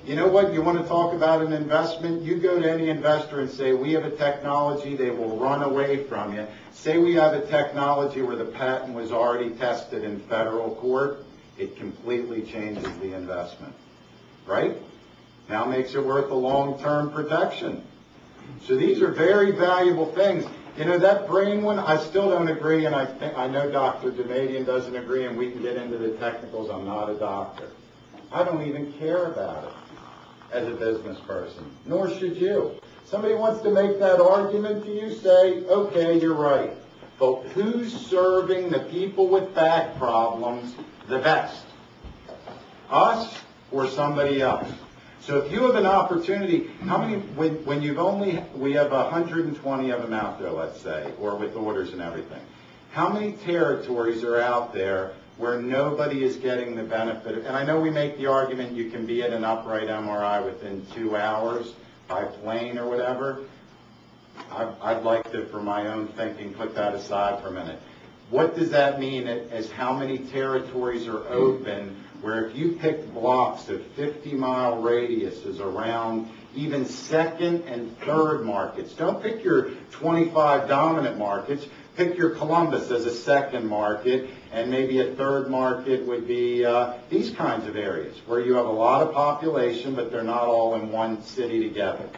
You know what? You want to talk about an investment? You go to any investor and say, we have a technology, they will run away from you. Say we have a technology where the patent was already tested in federal court, it completely changes the investment, right? Now makes it worth a long-term protection. So these are very valuable things. You know, that brain one, I still don't agree, and I know Dr. Damadian doesn't agree, and we can get into the technicals. I'm not a doctor. I don't even care about it as a business person, nor should you. Somebody wants to make that argument to you, say, okay, you're right. But who's serving the people with back problems the best? Us or somebody else? So if you have an opportunity, how many, when you've only, we have 120 of them out there, let's say, or with orders and everything. How many territories are out there where nobody is getting the benefit? And I know we make the argument you can be at an upright MRI within 2 hours by plane or whatever. I'd like to, for my own thinking, put that aside for a minute. What does that mean as how many territories are open where if you pick blocks of 50-mile radiuses around even second and third markets, don't pick your 25 dominant markets, pick your Columbus as a second market, and maybe a third market would be these kinds of areas where you have a lot of population, but they're not all in one city together.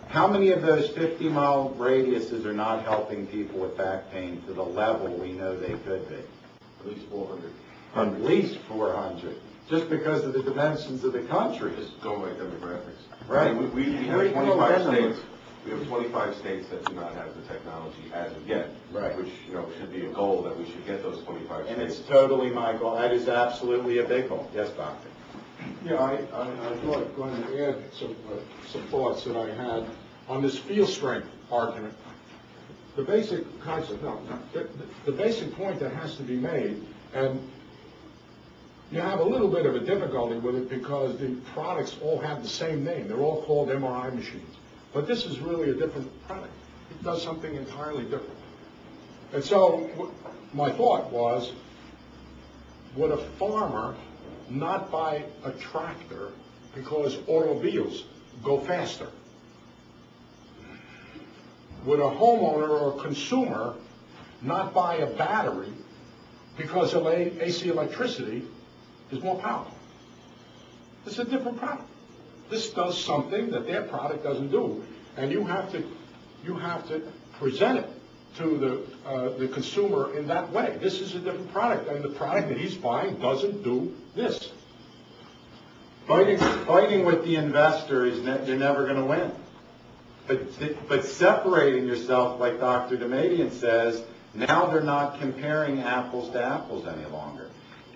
How many of those 50-mile radiuses are not helping people with back pain to the level we know they could be? At least 400. At least 400, just because of the dimensions of the country. Just going by demographics. Right. We have 25 states. We have 25 states that do not have the technology as of yet. Right. Which, you know, should be a goal that we should get those 25 states. And it's totally my goal. That is absolutely a big goal. Yes, Doctor. Yeah, I thought going to add some thoughts that I had on this field strength argument. The basic concept, the basic point that has to be made, and you have a little bit of a difficulty with it because the products all have the same name. They're all called MRI machines. But this is really a different product. It does something entirely different. And so my thought was, would a farmer not buy a tractor because automobiles go faster? Would a homeowner or a consumer not buy a battery because AC electricity is more powerful? It's a different product. This does something that their product doesn't do, and you have to present it to the consumer in that way. This is a different product, and the product that he's buying doesn't do this. Fighting with the investor is you're never going to win. But separating yourself, like Dr. Damadian says, now they're not comparing apples to apples any longer.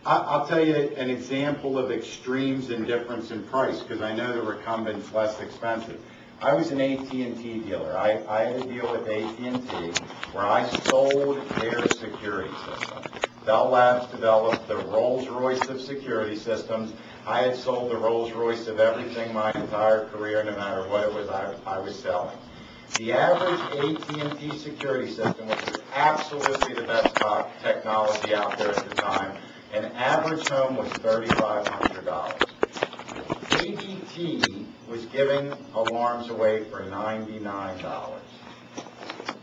I'll tell you an example of extremes in difference in price, because I know the recumbent's less expensive. I was an AT&T dealer. I had a deal with AT&T where I sold their security system. Bell Labs developed the Rolls-Royce of security systems. I had sold the Rolls-Royce of everything my entire career, no matter what it was I was selling. The average AT&T security system, which was absolutely the best technology out there at the time, an average home was $3,500. ADT was giving alarms away for $99.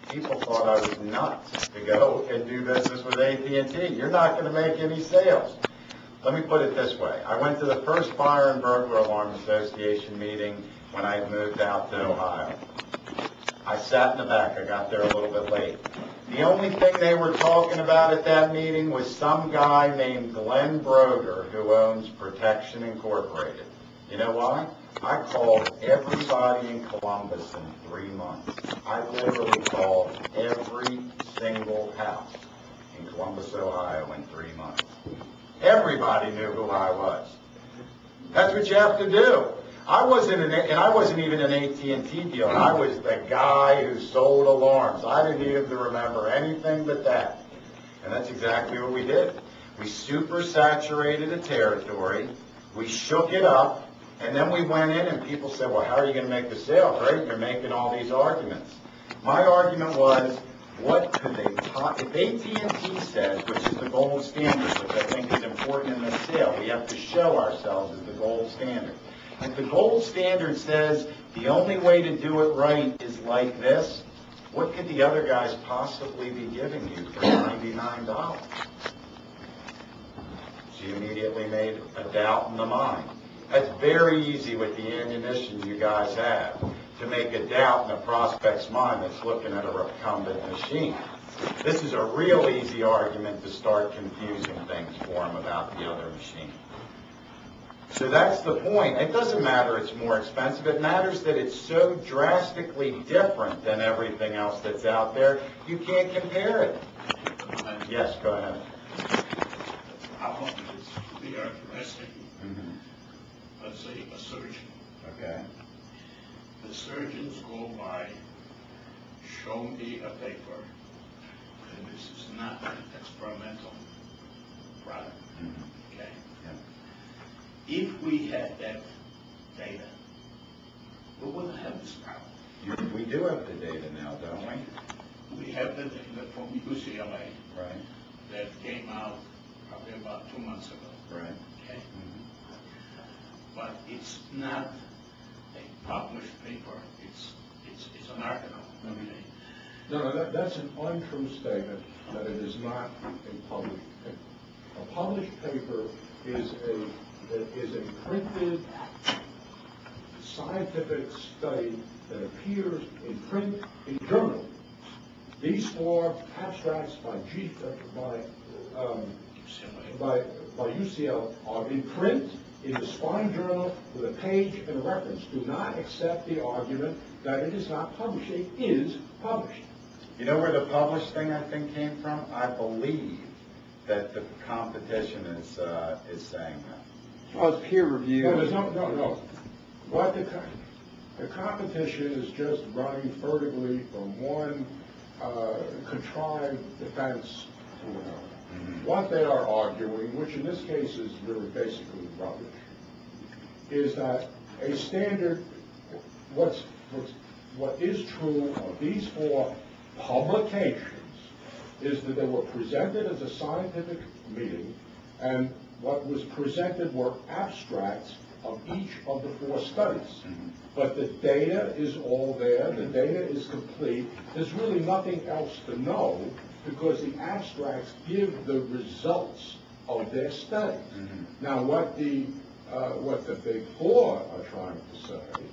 People thought I was nuts to go and do business with AT&T. You're not going to make any sales. Let me put it this way. I went to the first Fire and Burglar Alarm Association meeting when I moved out to Ohio. I sat in the back. I got there a little bit late. The only thing they were talking about at that meeting was some guy named Glenn Broder who owns Protection Incorporated. You know why? I called everybody in Columbus in 3 months. I literally called every single house in Columbus, Ohio in 3 months. Everybody knew who I was. That's what you have to do. I wasn't even an AT&T dealer. I was the guy who sold alarms. I didn't need him to remember anything but that. And that's exactly what we did. We super saturated a territory. We shook it up. And then we went in and people said, well, how are you going to make the sale? Right? You're making all these arguments. My argument was, what could they, if AT&T says, which is the gold standard, which I think is important in the sale, we have to show ourselves as the gold standard. If the gold standard says the only way to do it right is like this, what could the other guys possibly be giving you for $99? So you immediately made a doubt in the mind. That's very easy with the ammunition you guys have, to make a doubt in a prospect's mind that's looking at a recumbent machine. This is a real easy argument to start confusing things for them about the other machine. So that's the point. It doesn't matter it's more expensive. It matters that it's so drastically different than everything else that's out there, you can't compare it. Yes, go ahead. I want this to be addressing, let's say, a surgeon. Okay. The surgeons go by, show me a paper, and this is not an experimental product. Okay? If we had that data, we wouldn't have this problem. We do have the data now, don't we? We have the data from UCLA Right. that came out probably about 2 months ago. Right. Okay? But it's not a published paper. It's an article. Okay? No, that's an untrue statement that it is not a published paper. A published paper is a printed scientific study that appears in print in journal. These four abstracts by UCL are in print in the Spine Journal with a page and a reference. Do not accept the argument that it is not published. It is published. You know where the published thing, I think, came from? I believe that the competition is saying that. Well, it's peer reviewed. No. What the competition is just running vertically from one contrived defense to another. What they are arguing, which in this case is really basically rubbish, is that a standard, what is true of these four publications is that they were presented as a scientific meeting, and what was presented were abstracts of each of the four studies. But the data is all there, the data is complete, there's really nothing else to know because the abstracts give the results of their studies. Now what the Big Four are trying to say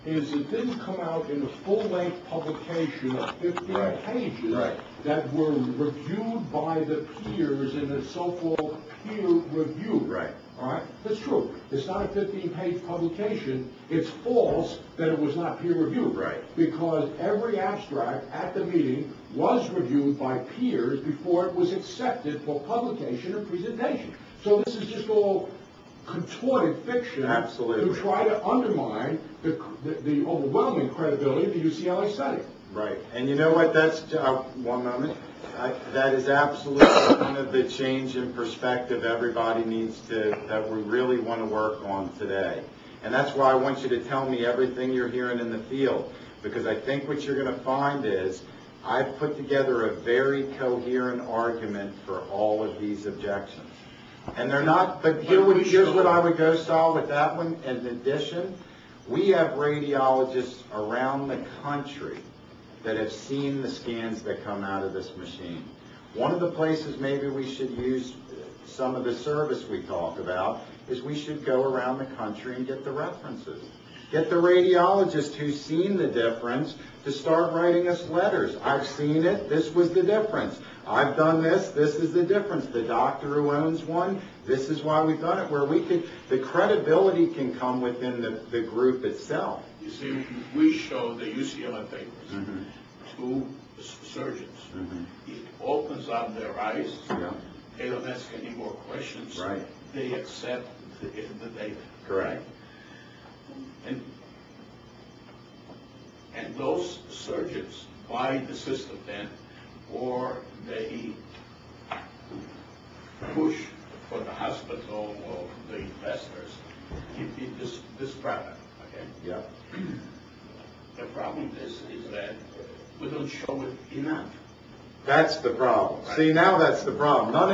is it didn't come out in a full-length publication of 15 pages that were reviewed by the peers in a so-called peer review. Right. All right? That's true. It's not a 15-page publication. It's false that it was not peer reviewed. Right. Because every abstract at the meeting was reviewed by peers before it was accepted for publication and presentation. So this is just all contorted fiction. Absolutely. To try to undermine the overwhelming credibility of the UCLA study. Right. And you know what? That's, one moment. That is absolutely one of the change in perspective everybody needs that we really want to work on today. And that's why I want you to tell me everything you're hearing in the field. Because I think what you're going to find is I've put together a very coherent argument for all of these objections. And they're not, but here's what I would go, Sal, with that one. In addition, we have radiologists around the country that have seen the scans that come out of this machine. One of the places maybe we should use some of the service we talk about is we should go around the country and get the references. Get the radiologist who's seen the difference to start writing us letters. I've seen it, this was the difference. I've done this, this is the difference. The doctor who owns one, this is why we've done it, where the credibility can come within the group itself. You see, we show the UCLA papers to surgeons. It opens up their eyes. They don't ask any more questions. Right. They accept the data. Correct. And those surgeons buy the system then, or they push for the hospital or the investors in this product. Okay. Yep. The problem is that we don't show it enough. That's the problem. Right. See, now that's the problem. Not